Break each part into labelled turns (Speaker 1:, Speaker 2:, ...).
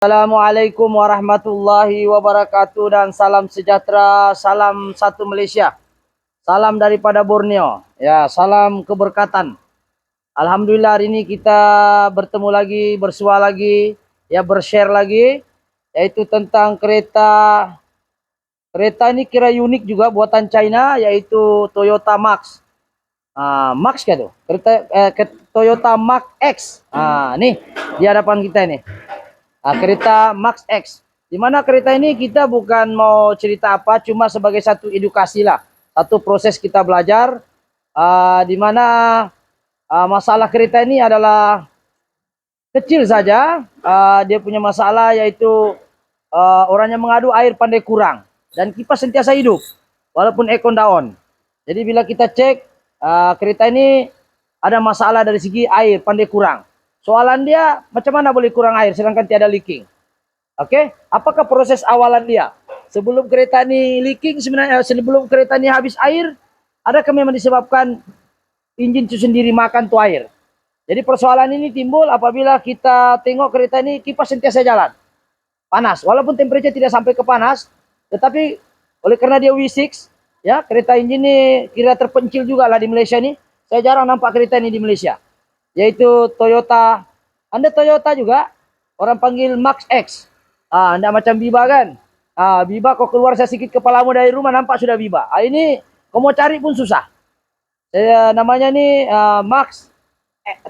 Speaker 1: Assalamualaikum warahmatullahi wabarakatuh dan salam sejahtera, salam satu Malaysia, salam daripada Borneo, ya salam keberkatan. Alhamdulillah hari ini kita bertemu lagi, bersua lagi, ya bershare lagi, yaitu tentang kereta. Kereta ini kira unik juga buatan China, yaitu Toyota Max. Max kan tuh, Toyota Max X. Nih di hadapan kita ini. Kereta Max X. Di mana kereta ini kita bukan mau cerita apa, cuma sebagai satu edukasi lah, satu proses kita belajar. Di mana masalah kereta ini adalah kecil saja. Dia punya masalah yaitu orangnya mengadu air pandai kurang dan kipas sentiasa hidup walaupun aircon down. Jadi bila kita cek kereta ini ada masalah dari segi air pandai kurang. Soalan dia, macam mana boleh kurang air sedangkan tiada leaking? Oke, apakah proses awalan dia? Sebelum kereta ini leaking, sebenarnya sebelum kereta ini habis air, adakah memang disebabkan injin itu sendiri makan tuh air? Jadi persoalan ini timbul apabila kita tengok kereta ini kipas sentiasa jalan. Panas, walaupun temperature tidak sampai ke panas, tetapi oleh karena dia V6, ya kereta injin ini kira terpencil juga lah di Malaysia ini. Saya jarang nampak kereta ini di Malaysia. Yaitu Toyota. Anda Toyota juga, orang panggil Max X. Anda macam Biba kan? Biba kau keluar sedikit kepalamu dari rumah nampak sudah Biba. Ini kau mau cari pun susah. Namanya nih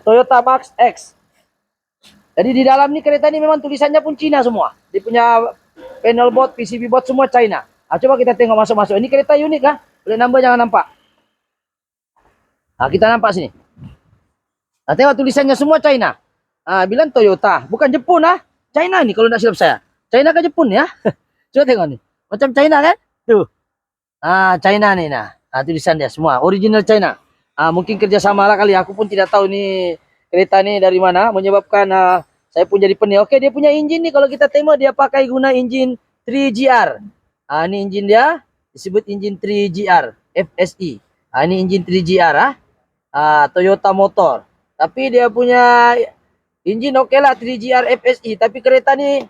Speaker 1: Toyota Max X. Jadi di dalam nih kereta ini memang tulisannya pun Cina semua. Dia punya panel board, PCB board semua China. Coba kita tengok masuk-masuk. Ini kereta unik kah? Boleh nambah jangan nampak. Kita nampak sini. Tengok tulisannya semua China. Bilang Toyota, bukan Jepun China nih kalau tidak silap saya. China ke Jepun ya. Coba tengok nih. Macam China kan? Tuh. China nih tulisan dia semua original China. Mungkin kerjasama lah kali. Aku pun tidak tahu nih kereta nih dari mana menyebabkan saya pun jadi pening. Oke, dia punya injin nih kalau kita tengok dia pakai guna injin 3GR. Ini injin dia disebut injin 3GR FSI. Ini injin 3GR Toyota Motor. Tapi dia punya injin oke lah 3GR FSI. Tapi kereta nih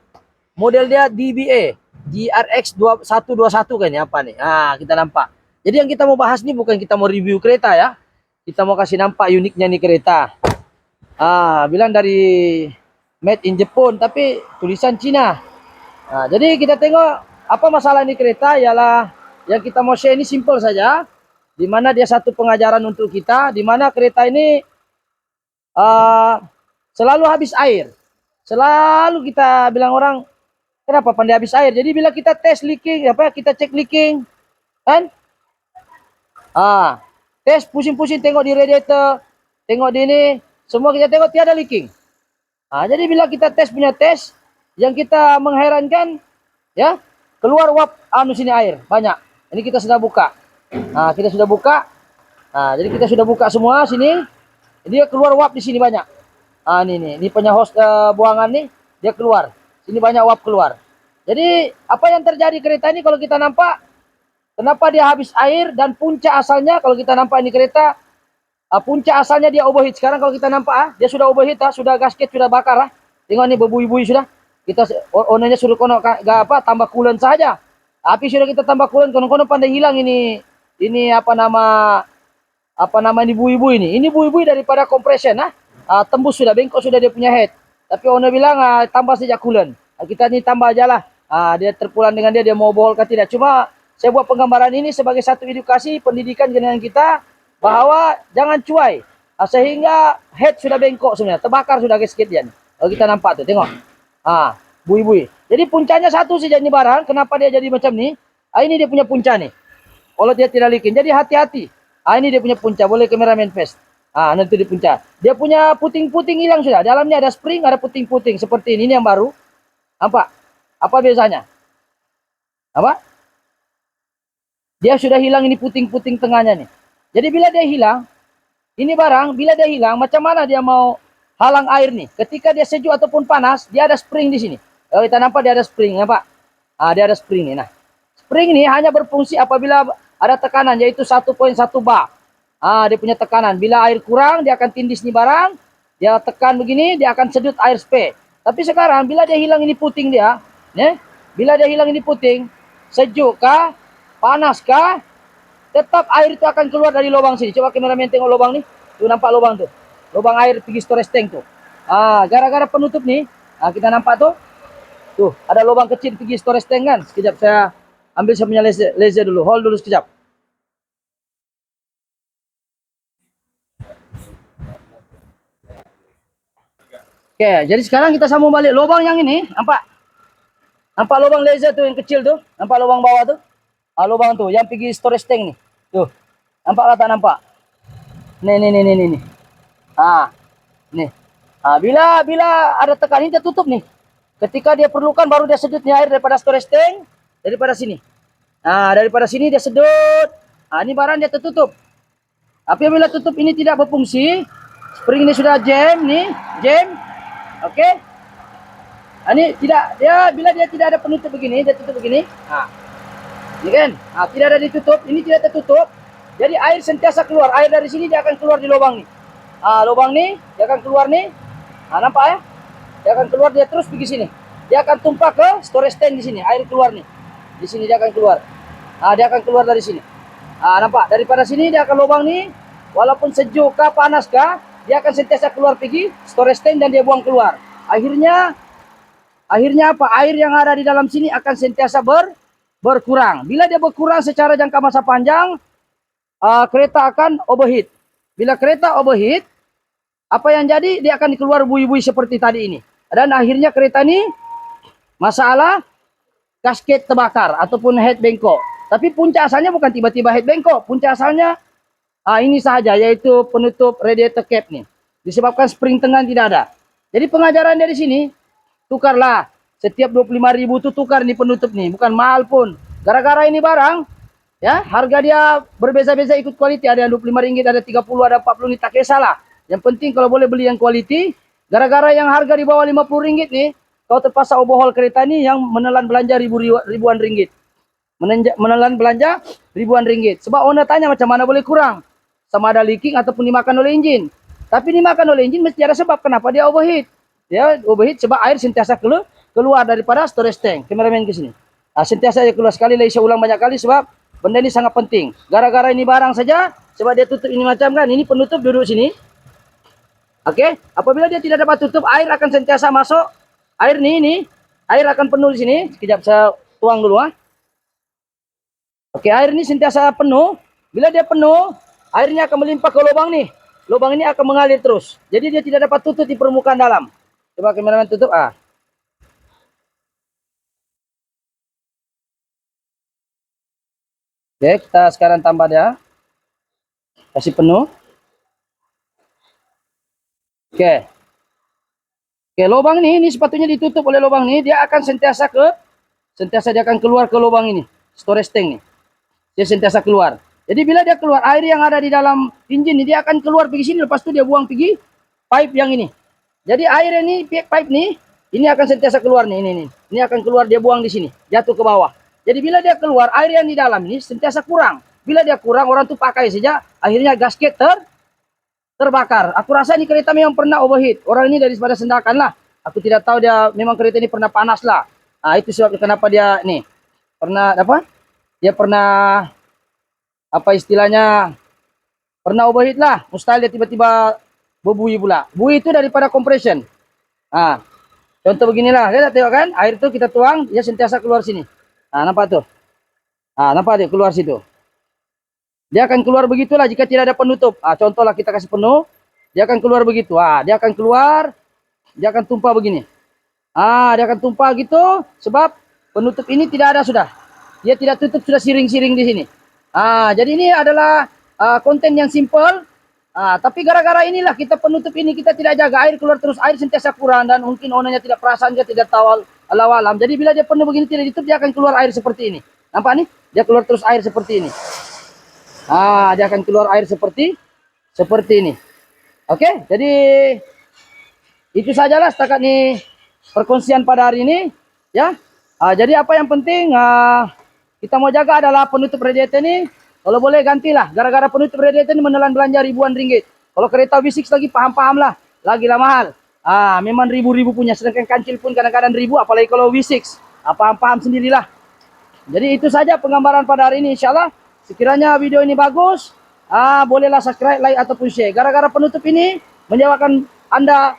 Speaker 1: model dia DBA GRX 121 kan ya, apa nih? Kita nampak. Jadi yang kita mau bahas nih bukan kita mau review kereta ya. Kita mau kasih nampak uniknya nih kereta. Bilang dari made in Jepun tapi tulisan Cina. Jadi kita tengok apa masalah ini kereta ialah yang kita mau share ini simple saja. Di mana dia satu pengajaran untuk kita, di mana kereta ini selalu habis air. Selalu kita bilang orang, kenapa pandai habis air? Jadi bila kita tes leaking, kita cek leaking, kan? Tes pusing-pusing tengok di radiator, tengok di ini, semua kita tengok tiada leaking. Jadi bila kita tes punya tes, yang kita mengherankan, ya keluar uap sini air banyak. Ini kita sudah buka. Kita sudah buka. Jadi kita sudah buka semua sini. Dia keluar uap di sini banyak. Ini punya hose buangan nih, dia keluar. Sini banyak uap keluar. Jadi apa yang terjadi kereta ini kalau kita nampak, kenapa dia habis air dan puncak asalnya kalau kita nampak ini kereta, puncak asalnya dia overheat. Sekarang kalau kita nampak dia sudah overheat, sudah gasket sudah bakar Tengok nih berbui-bui sudah. Kita ownernya suruh tambah coolant saja. Tapi sudah kita tambah coolant, kono-kono pandai hilang ini ini bui-bui ini. Ini bui-bui daripada compression tembus sudah, bengkok sudah dia punya head. Tapi owner bilang tambah saja coolant. Kita ini tambah aja lah. Dia terpulang dengan dia mau bohol ke tidak. Cuma saya buat penggambaran ini sebagai satu edukasi pendidikan dengan kita bahwa jangan cuai sehingga head sudah bengkok sebenarnya, terbakar sudah gasket dia. Kalau kita nampak tuh, tengok. Bui-bui. Jadi puncanya satu saja ini barang. Kenapa dia jadi macam ni? Ini dia punya punca nih. Kalau dia tidak leaking. Jadi hati-hati. Ini dia punya punca. Boleh kameramen face. Nanti dia punca. Dia punya puting-puting hilang sudah. Dalamnya ada spring, ada puting-puting. Seperti ini yang baru. Nampak? Apa biasanya? Apa? Dia sudah hilang ini puting-puting tengahnya nih. Jadi bila dia hilang, ini barang, bila dia hilang, macam mana dia mau halang air nih? Ketika dia sejuk ataupun panas, dia ada spring di sini. Kalau kita nampak dia ada spring, nampak? Dia ada spring nih. Nah, spring ini hanya berfungsi apabila ada tekanan, yaitu 1,1 bar. Dia punya tekanan. Bila air kurang, dia akan tindis nih barang. Dia tekan begini, dia akan sedut air spray. Tapi sekarang bila dia hilang ini puting dia, bila dia hilang ini puting, sejuk kah, panas kah, tetap air itu akan keluar dari lubang sini. Coba kameramen tengok lubang nih. Tuh nampak lubang tuh. Lubang air pergi storage tank tuh. Gara-gara penutup nih, kita nampak tuh. Tuh, ada lubang kecil pergi storage tank kan. Sekejap saya ambil saya punya laser dulu. Hold dulu sekejap. Oke, jadi sekarang kita sambung balik lubang yang ini, nampak? Nampak lubang laser tuh yang kecil tuh? Nampak lubang bawah tuh? Lubang tuh yang pergi storage tank nih. Tuh. Nampak lah tak nampak? Nih. Nih. Bila ada tekan ini dia tutup nih. Ketika dia perlukan baru dia sedut nih air daripada storage tank, daripada sini. Daripada sini dia sedut. Ini barang dia tertutup. Apabila tutup ini tidak berfungsi, spring ini sudah jam nih, jam. Oke. Ini tidak bila dia tidak ada penutup begini, dia tutup begini. Ini kan? Tidak ada ditutup, ini tidak tertutup. Jadi air sentiasa keluar. Air dari sini dia akan keluar di lubang nih. Lubang nih, dia akan keluar nih. Nampak ya? Dia akan keluar, dia terus pergi sini. Dia akan tumpah ke storage tank di sini. Air keluar nih. Di sini dia akan keluar. Dia akan keluar dari sini. Nampak? Daripada sini dia akan lubang nih. Walaupun sejuk kah, panas kah, dia akan sentiasa keluar pergi storage tank dan dia buang keluar. Akhirnya apa? Air yang ada di dalam sini akan sentiasa berkurang. Bila dia berkurang secara jangka masa panjang, kereta akan overheat. Bila kereta overheat, apa yang jadi? Dia akan keluar bui-bui seperti tadi ini. Dan akhirnya kereta ini masalah gasket terbakar ataupun head bengkok. Tapi punca asalnya bukan tiba-tiba head bengkok. Punca asalnya ini saja, yaitu penutup radiator cap nih. Disebabkan spring tengah tidak ada. Jadi pengajaran dari sini, tukarlah. Setiap 25.000 itu tukar nih penutup nih. Bukan mahal pun. Gara-gara ini barang, ya harga dia berbeza-beza ikut kualiti. Ada yang 25 ringgit, ada 30, ada 40 nih, tak kisahlah. Yang penting kalau boleh beli yang kualiti. Gara-gara yang harga di bawah 50 ringgit nih, kau terpaksa overhaul kereta nih yang menelan belanja ribuan ringgit. Menelan belanja ribuan ringgit. Sebab owner tanya macam mana boleh kurang. Sama ada leaking ataupun dimakan oleh enjin. Tapi dimakan oleh enjin mesti ada sebab kenapa dia overheat. Dia overheat sebab air sentiasa keluar daripada storage tank. Kameramen ke sini. Sentiasa dia keluar sekali lagi, saya ulang banyak kali sebab benda ini sangat penting. Gara-gara ini barang saja, sebab dia tutup ini macam kan, ini penutup duduk sini. Oke, apabila dia tidak dapat tutup, air akan sentiasa masuk. Air ini air akan penuh di sini. Sekejap saya tuang dulu Oke, air ini sentiasa penuh. Bila dia penuh, airnya akan melimpah ke lubang nih. Lubang ini akan mengalir terus. Jadi dia tidak dapat tutup di permukaan dalam. Coba kameramen tutup. Oke, kita sekarang tambah dia. Kasih penuh. Oke. Oke, lubang ini sepatutnya ditutup oleh lubang ini. Dia akan sentiasa dia akan keluar ke lubang ini. Storage tank nih. Dia sentiasa keluar. Jadi bila dia keluar, air yang ada di dalam engine ini, dia akan keluar pergi sini. Lepas itu dia buang pergi pipe yang ini. Jadi air ini, pipe nih, ini akan sentiasa keluar nih. Ini akan keluar, dia buang di sini. Jatuh ke bawah. Jadi bila dia keluar, air yang di dalam ini sentiasa kurang. Bila dia kurang, orang tuh pakai saja. Akhirnya gasket terbakar. Aku rasa ini kereta memang pernah overheat. Orang ini daripada sendakan lah. Aku tidak tahu dia memang kereta ini pernah panas lah. Itu sebab kenapa dia nih pernah apa? Dia pernah apa istilahnya? Pernah overheat lah. Mustahil dia tiba-tiba berbui pula. Bui itu daripada compression. Contoh beginilah. Lihat tengok kan? Air itu kita tuang, dia sentiasa keluar sini. Nampak tuh? Nampak dia keluar situ. Dia akan keluar begitulah jika tidak ada penutup. Contohlah kita kasih penuh, dia akan keluar begitu. Dia akan keluar, dia akan tumpah begini. Dia akan tumpah gitu sebab penutup ini tidak ada sudah. Dia tidak tutup, sudah siring-siring di sini. Jadi ini adalah konten yang simple. Tapi gara-gara inilah kita penutup ini kita tidak jaga, air keluar terus, air sentiasa kurang dan mungkin ownernya tidak perasan, dia tidak tahu alam. Jadi bila dia penuh begini tidak ditutup, dia akan keluar air seperti ini. Nampak nih? Dia keluar terus air seperti ini. Dia akan keluar air seperti ini. Oke, jadi itu sajalah setakat nih perkongsian pada hari ini, ya. Jadi apa yang penting kita mau jaga adalah penutup radiator ini. Kalau boleh gantilah. Gara-gara penutup radiator ini menelan belanja ribuan ringgit. Kalau kereta V6 lagi paham-paham lah, lagilah mahal. Memang ribu-ribu punya, sedangkan kancil pun kadang-kadang ribu, apalagi kalau V6. Paham-paham sendirilah. Jadi itu saja penggambaran pada hari ini, insyaallah. Sekiranya video ini bagus, bolehlah subscribe, like ataupun share. Gara-gara penutup ini menyebabkan Anda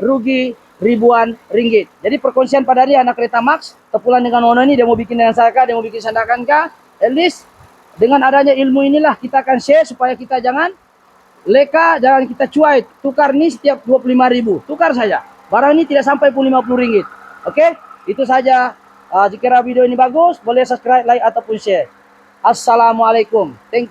Speaker 1: rugi ribuan ringgit. Jadi perkongsian pada hari anak kereta Max, kepulan dengan Ono ini, dia mau bikin dengan saya kah, dia mau bikin sandakan kah, at least dengan adanya ilmu inilah kita akan share supaya kita jangan leka, jangan kita cuai. Tukar nih setiap 25.000, tukar saja. Barang ini tidak sampai pun 50 ringgit. Oke, itu saja. Jika video ini bagus, boleh subscribe, like ataupun share. Assalamualaikum. Thank you.